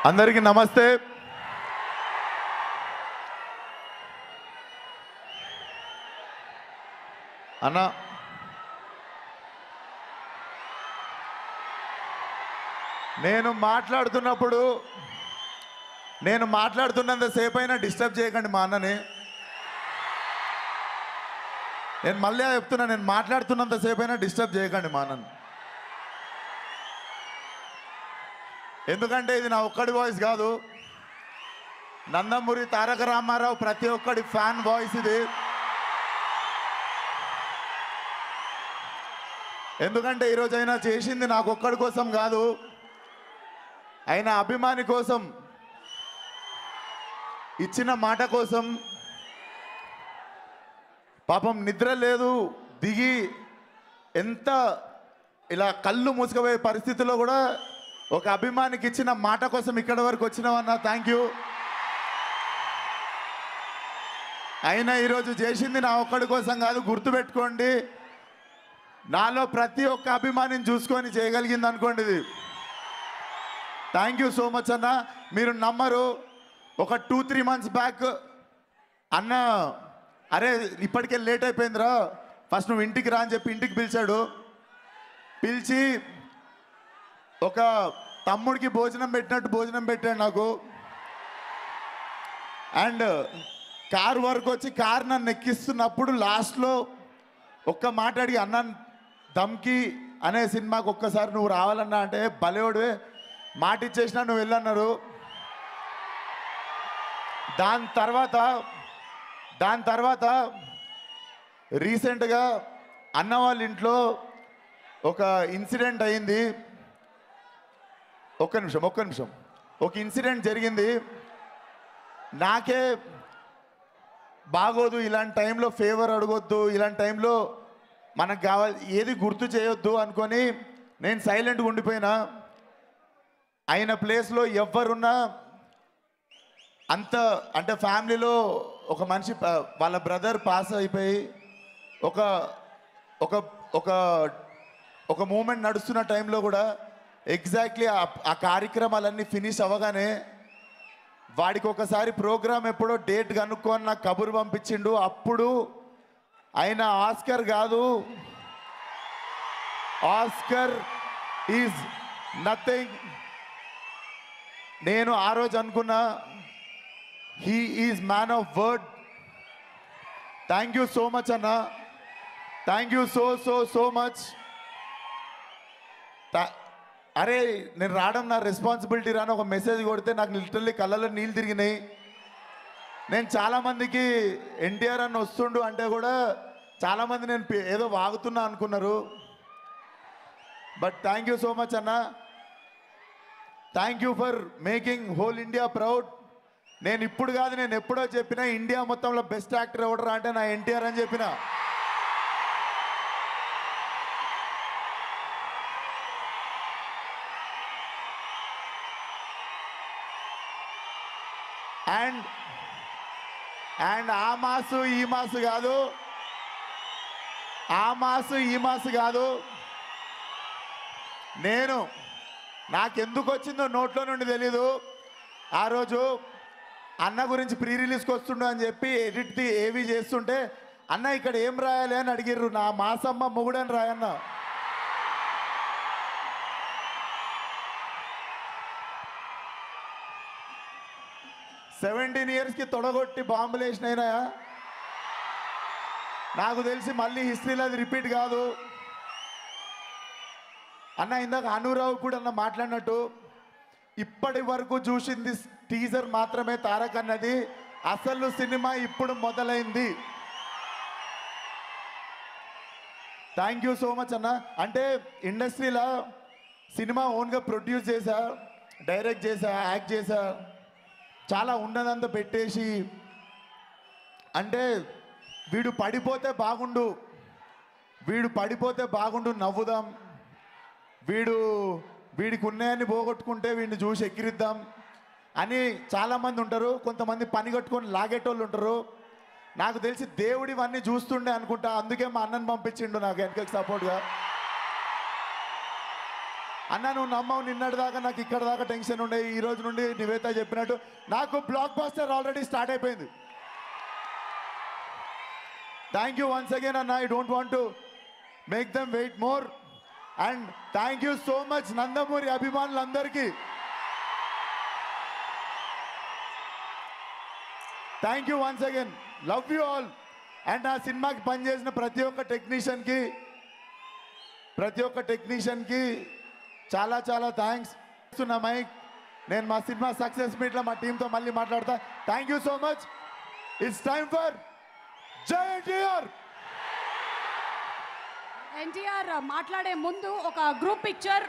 అందరికీ నమస్తే. అన్న, నేను మాట్లాడుతున్నంతసేపు అయినా డిస్టర్బ్ చేయకండి మా అన్నని. నేను మళ్ళీ చెప్తున్నా, నేను మాట్లాడుతున్నంతసేపు అయినా డిస్టర్బ్ చేయకండి మా అన్నని. ఎందుకంటే ఇది నా ఒక్కడి వాయిస్ కాదు, నందమూరి తారక రామారావు ప్రతి ఒక్కడి ఫ్యాన్ వాయిస్ ఇది. ఎందుకంటే ఈరోజు అయినా చేసింది నాకు ఒక్కడి కోసం కాదు, ఆయన అభిమాని కోసం, ఇచ్చిన మాట కోసం. పాపం నిద్ర లేదు, దిగి ఎంత ఇలా కళ్ళు మూసుకుపోయే పరిస్థితిలో కూడా ఒక అభిమానికి ఇచ్చిన మాట కోసం ఇక్కడి వరకు వచ్చినామన్నా. Thank you. అయినా ఈరోజు చేసింది నా ఒక్కడి కోసం కాదు, గుర్తుపెట్టుకోండి. నాలో ప్రతి ఒక్క అభిమానిని చూసుకొని చేయగలిగింది అనుకోండి ఇది. థ్యాంక్ యూ సో మచ్ అన్న. మీరు నమ్మరు, ఒక 2-3 months బ్యాక్ అన్న, అరే ఇప్పటికే లేట్ అయిపోయిందిరా, ఫస్ట్ నువ్వు ఇంటికి రా అని చెప్పి ఇంటికి పిలిచాడు. పిలిచి ఒక తమ్ముడికి భోజనం పెట్టినట్టు భోజనం పెట్టాడు నాకు. అండ్ కార్ వరకు వచ్చి కార్ నన్ను ఎక్కిస్తున్నప్పుడు లాస్ట్లో ఒక్క మాట అడిగి, అన్న దమ్కి అనే సినిమాకి ఒక్కసారి నువ్వు రావాలన్నా అంటే, భలేవాడివే మాట ఇచ్చేసినా నువ్వు వెళ్ళన్నారు. దాని తర్వాత రీసెంట్గా అన్న వాళ్ళ ఇంట్లో ఒక ఇన్సిడెంట్ అయింది. ఒక్క నిమిషం ఒక ఇన్సిడెంట్ జరిగింది. నాకే బాగోదు, ఇలాంటి టైంలో ఫేవర్ అడగొద్దు, ఇలాంటి టైంలో మనకు కావాలి ఏది గుర్తు చేయొద్దు అనుకొని నేను సైలెంట్గా ఉండిపోయినా. ఆయన ప్లేస్లో ఎవరున్నా అంత అంటే ఫ్యామిలీలో ఒక మనిషి వాళ్ళ బ్రదర్ పాస్ అయిపోయి ఒక ఒక ఒక ఒక మూమెంట్ నడుస్తున్న టైంలో కూడా ఎగ్జాక్ట్లీ ఆ కార్యక్రమాలన్నీ ఫినిష్ అవ్వగానే వాడికి ఒకసారి ప్రోగ్రామ్ ఎప్పుడో డేట్ కనుక్కొని నాకు కబురు పంపించిండు. అప్పుడు ఆయన ఆస్కర్ కాదు, ఆస్కర్ ఈజ్ నథింగ్. నేను ఆ రోజు అనుకున్నా, he is man of word. Thank you so much అన్న, థ్యాంక్ యూ సో మచ్. అరే నేను రావడం నా రెస్పాన్సిబిలిటీ రాని ఒక మెసేజ్ కొడితే నాకు లిటరల్లీ కళ్ళలో నీళ్ళు తిరిగినాయి. నేను చాలామందికి ఎన్టీఆర్ అన్న వస్తుండు అంటే కూడా చాలామంది నేను ఏదో వాగుతున్నా అనుకున్నారు. But thank you so much అన్న. Thank you for making whole India proud. నేను ఇప్పుడు కాదు, నేను ఎప్పుడో చెప్పిన, ఇండియా మొత్తంలో బెస్ట్ యాక్టర్ ఎవడరా అంటే నా ఎన్టీఆర్ అని చెప్పిన. అండ్ ఆ మాసు ఈ మాసు కాదు, నేను నాకెందుకు వచ్చిందో నోట్లో నుండి తెలీదు. ఆ రోజు అన్న గురించి ప్రీ రిలీజ్కి వస్తుండు అని చెప్పి ఎడిట్ది ఏవి చేస్తుంటే, అన్న ఇక్కడ ఏం రాయాలి అని అడిగిర్రు. నా మాసమ్మ మొగుడని రాయన్న. "17 yearsకి తొడగొట్టి బాంబులు వేసినైనా నాకు తెలిసి మళ్ళీ హిస్టరీలో అది రిపీట్ కాదు అన్న." ఇందాక అనురావు కూడా అన్న మాట్లాడినట్టు, ఇప్పటి వరకు చూసింది టీజర్ మాత్రమే తారక్ అన్నది, అసలు సినిమా ఇప్పుడు మొదలైంది. థ్యాంక్ యూ సో మచ్ అన్న. అంటే ఇండస్ట్రీలో సినిమా ఓన్గా ప్రొడ్యూస్ చేశా, డైరెక్ట్ చేశా, యాక్ట్ చేశా, చాలా ఉన్నదంతా పెట్టేసి, అంటే వీడు పడిపోతే బాగుండు, నవ్వుదాం, వీడికి ఉన్నాయని పోగొట్టుకుంటే వీడిని చూసి ఎక్కిరిద్దాం అని చాలామంది ఉంటారు. కొంతమంది పని కట్టుకొని లాగేటోళ్ళు ఉంటారు. నాకు తెలిసి దేవుడు ఇవన్నీ చూస్తుండే అనుకుంటా, అందుకే మా అన్నని పంపించిండు నాకు వెనకకి సపోర్ట్గా. అన్న నువ్వు నమ్మవు, నిన్నటి దాకా నాకు ఇక్కడ దాకా టెన్షన్ ఉండే, ఈ రోజు నుండి నివేత చెప్పినట్టు నాకు బ్లాక్ బస్టర్ ఆల్రెడీ స్టార్ట్ అయిపోయింది. థ్యాంక్ యూ వన్స్ అగైన్ అన్న. I don't want to make them wait more. And thank you so much Nandamuri అభిమానులందరికీ. Thank you once again, love you all. And ఆ సినిమాకి పనిచేసిన ప్రతి ఒక్క టెక్నీషియన్కి చాలా చాలా థ్యాంక్స్. నా మైక్ నేను మా సినిమా సక్సెస్ మీట్లో మా టీంతో మళ్ళీ మాట్లాడతా. Thank you so much. It's time for Jai NTR. NTR మాట్లాడే ముందు ఒక గ్రూప్ పిక్చర్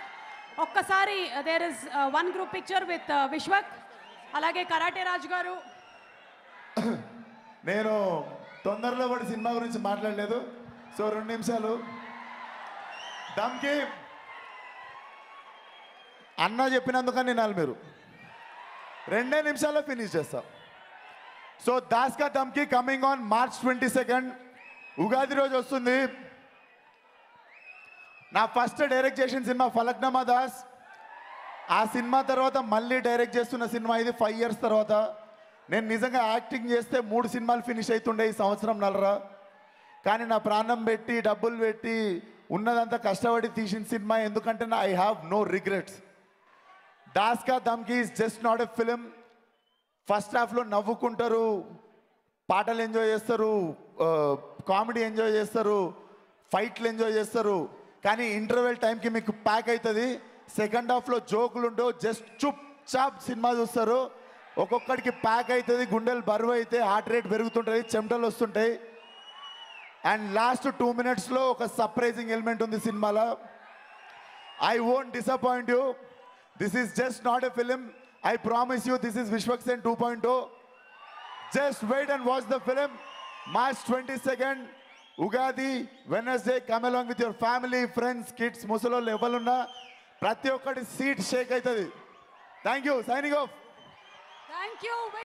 ఒక్కసారి. There is one group picture with Vishwak, అలాగే కరాటే రాజు గారు. నేను తొందరలో పడి సినిమా గురించి మాట్లాడలేదు, సో 2 నిమిషాలు. దమ్కి అన్న చెప్పినందుకని వినాలి మీరు. 2 నిమిషాల్లో ఫినిష్ చేస్తా. So Das Ka దమ్కి coming on March 22 Ugadi రోజు వస్తుంది. నా ఫస్ట్ డైరెక్ట్ చేసిన సినిమా ఫలక్నామా దాస్. ఆ సినిమా తర్వాత మళ్ళీ డైరెక్ట్ చేస్తున్న సినిమా ఇది 5 years తర్వాత. నేను నిజంగా యాక్టింగ్ చేస్తే 3 సినిమాలు ఫినిష్ అవుతుండే ఈ సంవత్సరం నల్లరా. కానీ నా ప్రాణం పెట్టి డబ్బులు పెట్టి ఉన్నదంతా కష్టపడి తీసిన సినిమా, ఎందుకంటే I have no regrets. Das Ka Dhamki is just not a film. First హాఫ్లో నవ్వుకుంటారు, పాటలు ఎంజాయ్ చేస్తారు, కామెడీ ఎంజాయ్ చేస్తారు, ఫైట్లు ఎంజాయ్ చేస్తారు. కానీ ఇంటర్వెల్ టైంకి మీకు ప్యాక్ అవుతుంది. సెకండ్ హాఫ్లో జోకులు ఉండవు, జస్ట్ చుప్ చాప్ సినిమా చూస్తారు. ఒక్కొక్కడికి ప్యాక్ అవుతుంది, గుండెలు బరువు అయితే, హార్ట్ రేట్ పెరుగుతుంటుంది, చెమటలు వస్తుంటాయి. అండ్ లాస్ట్ 2 minutesలో ఒక సర్ప్రైజింగ్ ఎలిమెంట్ ఉంది సినిమాలో. I won't disappoint you. This is just not a film. I promise you this is Vishwak Sen 2.0. Just wait and watch the film. March 22 Ugadi Wednesday. Come along with your family, friends, kids, ముసలోళ్ళు ఎవరున్నా ప్రతి ఒక్కటి seat shake అవుతుంది. Thank you. Signing off. Thank you.